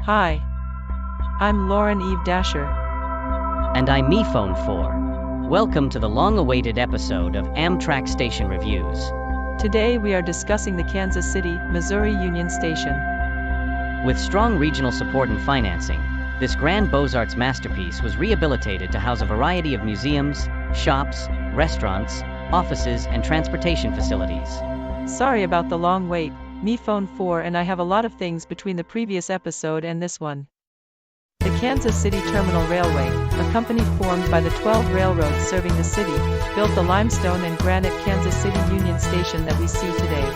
Hi, I'm Lauren Eve Dasher. And I'm MePhone4. Welcome to the long-awaited episode of Amtrak Station Reviews. Today we are discussing the Kansas City, Missouri Union Station. With strong regional support and financing, this grand Beaux-Arts masterpiece was rehabilitated to house a variety of museums, shops, restaurants, offices, and transportation facilities. Sorry about the long wait, MePhone4 and I have a lot of things between the previous episode and this one. The Kansas City Terminal Railway, a company formed by the 12 railroads serving the city, built the limestone and granite Kansas City Union Station that we see today.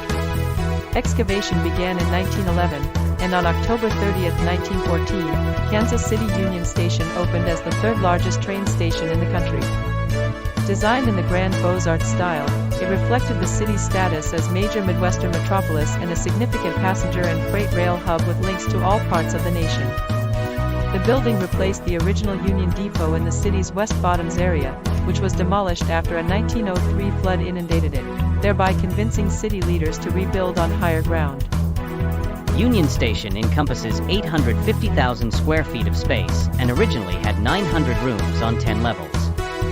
Excavation began in 1911, and on October 30, 1914, Kansas City Union Station opened as the third largest train station in the country. Designed in the grand Beaux-Arts style, it reflected the city's status as major Midwestern metropolis and a significant passenger and freight rail hub with links to all parts of the nation. The building replaced the original Union Depot in the city's West Bottoms area, which was demolished after a 1903 flood inundated it, thereby convincing city leaders to rebuild on higher ground. Union Station encompasses 850,000 square feet of space and originally had 900 rooms on 10 levels.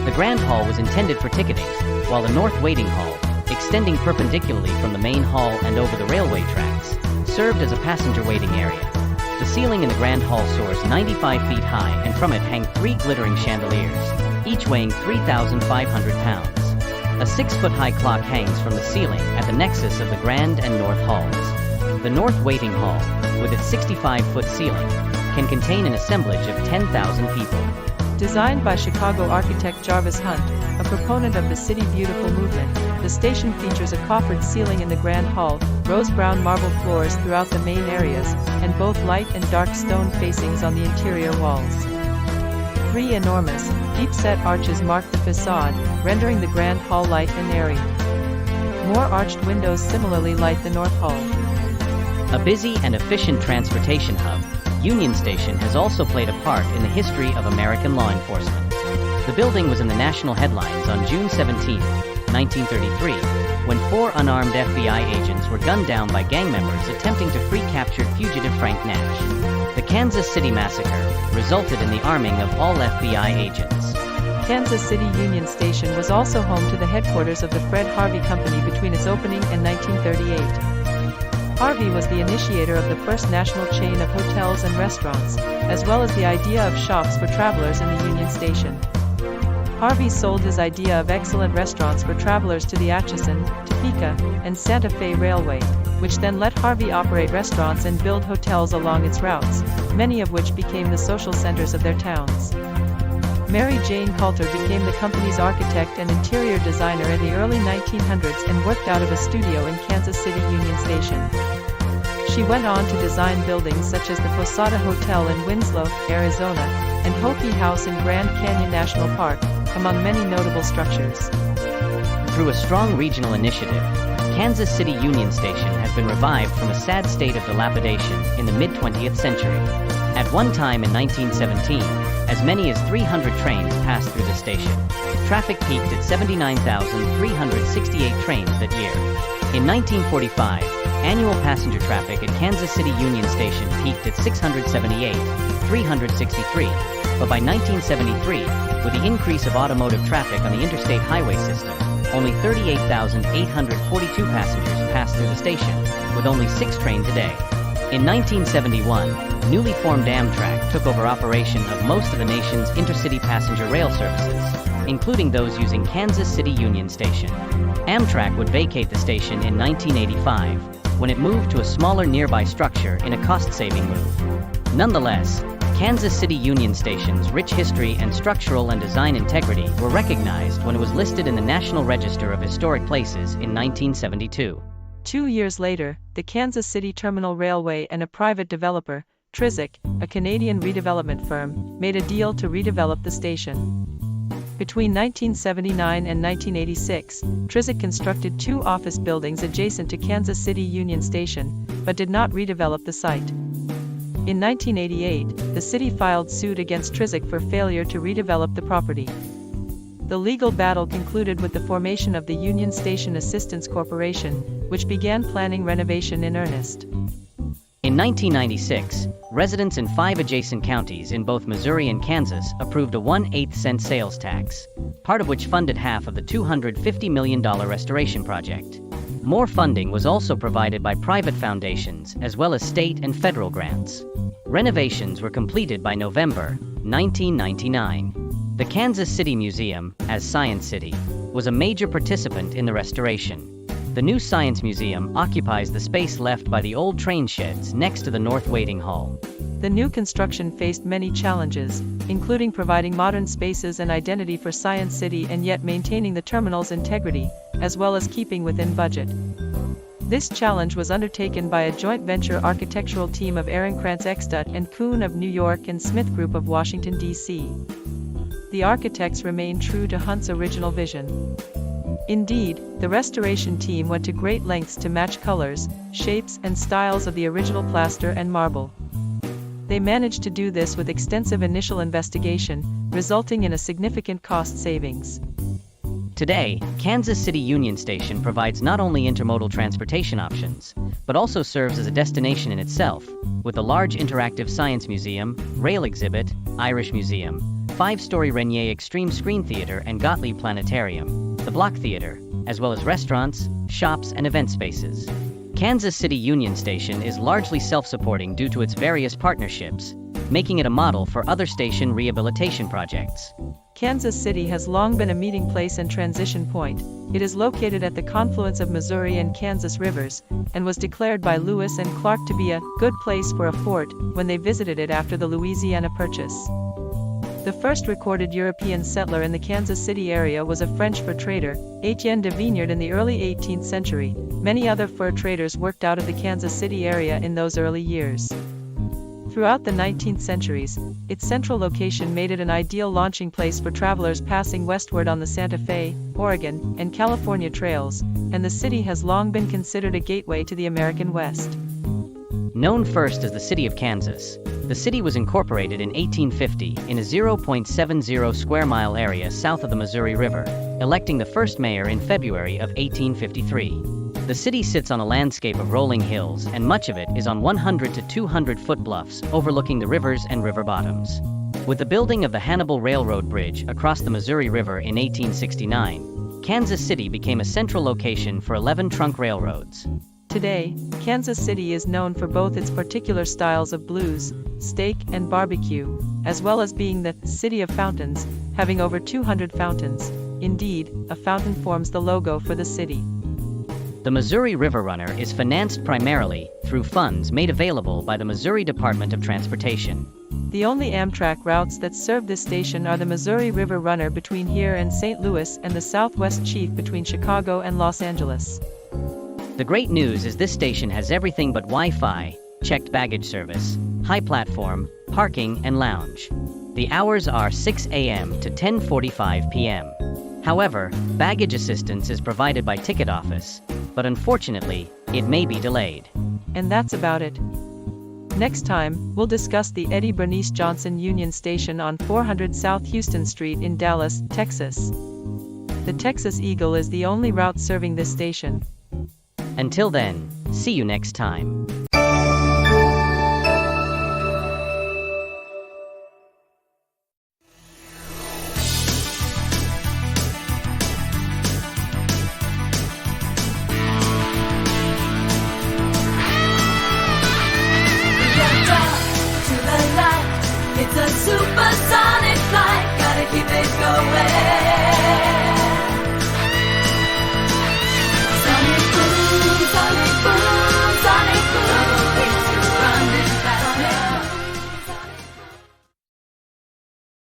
The Grand Hall was intended for ticketing, while the North Waiting Hall, extending perpendicularly from the main hall and over the railway tracks, served as a passenger waiting area. The ceiling in the Grand Hall soars 95 feet high, and from it hang 3 glittering chandeliers, each weighing 3,500 pounds. A 6-foot-high clock hangs from the ceiling at the nexus of the Grand and North Halls. The North Waiting Hall, with its 65-foot ceiling, can contain an assemblage of 10,000 people. Designed by Chicago architect Jarvis Hunt, a proponent of the City Beautiful movement, the station features a coffered ceiling in the Grand Hall, rose-brown marble floors throughout the main areas, and both light and dark stone facings on the interior walls. 3 enormous, deep-set arches mark the facade, rendering the Grand Hall light and airy. More arched windows similarly light the North Hall. A busy and efficient transportation hub, Union Station has also played a part in the history of American law enforcement. The building was in the national headlines on June 17, 1933, when 4 unarmed FBI agents were gunned down by gang members attempting to free captured fugitive Frank Nash. The Kansas City Massacre resulted in the arming of all FBI agents. Kansas City Union Station was also home to the headquarters of the Fred Harvey Company between its opening and 1938. Harvey was the initiator of the first national chain of hotels and restaurants, as well as the idea of shops for travelers in the Union Station. Harvey sold his idea of excellent restaurants for travelers to the Atchison, Topeka, and Santa Fe Railway, which then let Harvey operate restaurants and build hotels along its routes, many of which became the social centers of their towns. Mary Jane Coulter became the company's architect and interior designer in the early 1900s and worked out of a studio in Kansas City Union Station. She went on to design buildings such as the Posada Hotel in Winslow, Arizona, and Hokie House in Grand Canyon National Park, among many notable structures. Through a strong regional initiative, Kansas City Union Station has been revived from a sad state of dilapidation in the mid-20th century. At one time in 1917, as many as 300 trains passed through the station. Traffic peaked at 79,368 trains that year. In 1945, annual passenger traffic at Kansas City Union Station peaked at 678,363, but by 1973, with the increase of automotive traffic on the interstate highway system, only 38,842 passengers passed through the station, with only 6 trains a day. In 1971, newly formed Amtrak took over operation of most of the nation's intercity passenger rail services, including those using Kansas City Union Station. Amtrak would vacate the station in 1985, when it moved to a smaller nearby structure in a cost-saving move. Nonetheless, Kansas City Union Station's rich history and structural and design integrity were recognized when it was listed in the National Register of Historic Places in 1972. 2 years later, the Kansas City Terminal Railway and a private developer, Trizic, a Canadian redevelopment firm, made a deal to redevelop the station. Between 1979 and 1986, Trizic constructed 2 office buildings adjacent to Kansas City Union Station, but did not redevelop the site. In 1988, the city filed suit against Trizic for failure to redevelop the property. The legal battle concluded with the formation of the Union Station Assistance Corporation, which began planning renovation in earnest. In 1996, residents in 5 adjacent counties in both Missouri and Kansas approved a 1/8 cent sales tax, part of which funded half of the $250 million restoration project. More funding was also provided by private foundations as well as state and federal grants. Renovations were completed by November 1999. The Kansas City Museum, as Science City, was a major participant in the restoration. The new Science Museum occupies the space left by the old train sheds next to the North Waiting Hall. The new construction faced many challenges, including providing modern spaces and identity for Science City and yet maintaining the terminal's integrity, as well as keeping within budget. This challenge was undertaken by a joint venture architectural team of Ehrenkrantz Eckstadt and Kuhn of New York and Smith Group of Washington, D.C. The architects remained true to Hunt's original vision. Indeed, the restoration team went to great lengths to match colors, shapes, and styles of the original plaster and marble. They managed to do this with extensive initial investigation, resulting in a significant cost savings. Today, Kansas City Union Station provides not only intermodal transportation options, but also serves as a destination in itself, with a large interactive science museum, rail exhibit, Irish museum, 5-story Renier Extreme Screen Theater and Gottlieb Planetarium, the Block Theater, as well as restaurants, shops, and event spaces. Kansas City Union Station is largely self-supporting due to its various partnerships, making it a model for other station rehabilitation projects. Kansas City has long been a meeting place and transition point. It is located at the confluence of Missouri and Kansas rivers, and was declared by Lewis and Clark to be a good place for a fort when they visited it after the Louisiana Purchase. The first recorded European settler in the Kansas City area was a French fur trader, Etienne de Vignard, in the early 18th century. Many other fur traders worked out of the Kansas City area in those early years. Throughout the 19th centuries, its central location made it an ideal launching place for travelers passing westward on the Santa Fe, Oregon, and California trails, and the city has long been considered a gateway to the American West. Known first as the City of Kansas, the city was incorporated in 1850 in a 0.70 square mile area south of the Missouri River, electing the first mayor in February of 1853. The city sits on a landscape of rolling hills, and much of it is on 100 to 200-foot bluffs overlooking the rivers and river bottoms. With the building of the Hannibal Railroad Bridge across the Missouri River in 1869, Kansas City became a central location for 11 trunk railroads. Today, Kansas City is known for both its particular styles of blues, steak, and barbecue, as well as being the City of Fountains, having over 200 fountains. Indeed, a fountain forms the logo for the city. The Missouri River Runner is financed primarily through funds made available by the Missouri Department of Transportation. The only Amtrak routes that serve this station are the Missouri River Runner between here and St. Louis and the Southwest Chief between Chicago and Los Angeles. The great news is this station has everything but Wi-Fi, checked baggage service, high platform, parking, and lounge. The hours are 6 a.m. to 10:45 p.m. However, baggage assistance is provided by Ticket Office, but unfortunately, it may be delayed. And that's about it. Next time, we'll discuss the Eddie Bernice Johnson Union Station on 400 South Houston Street in Dallas, Texas. The Texas Eagle is the only route serving this station. Until then, see you next time.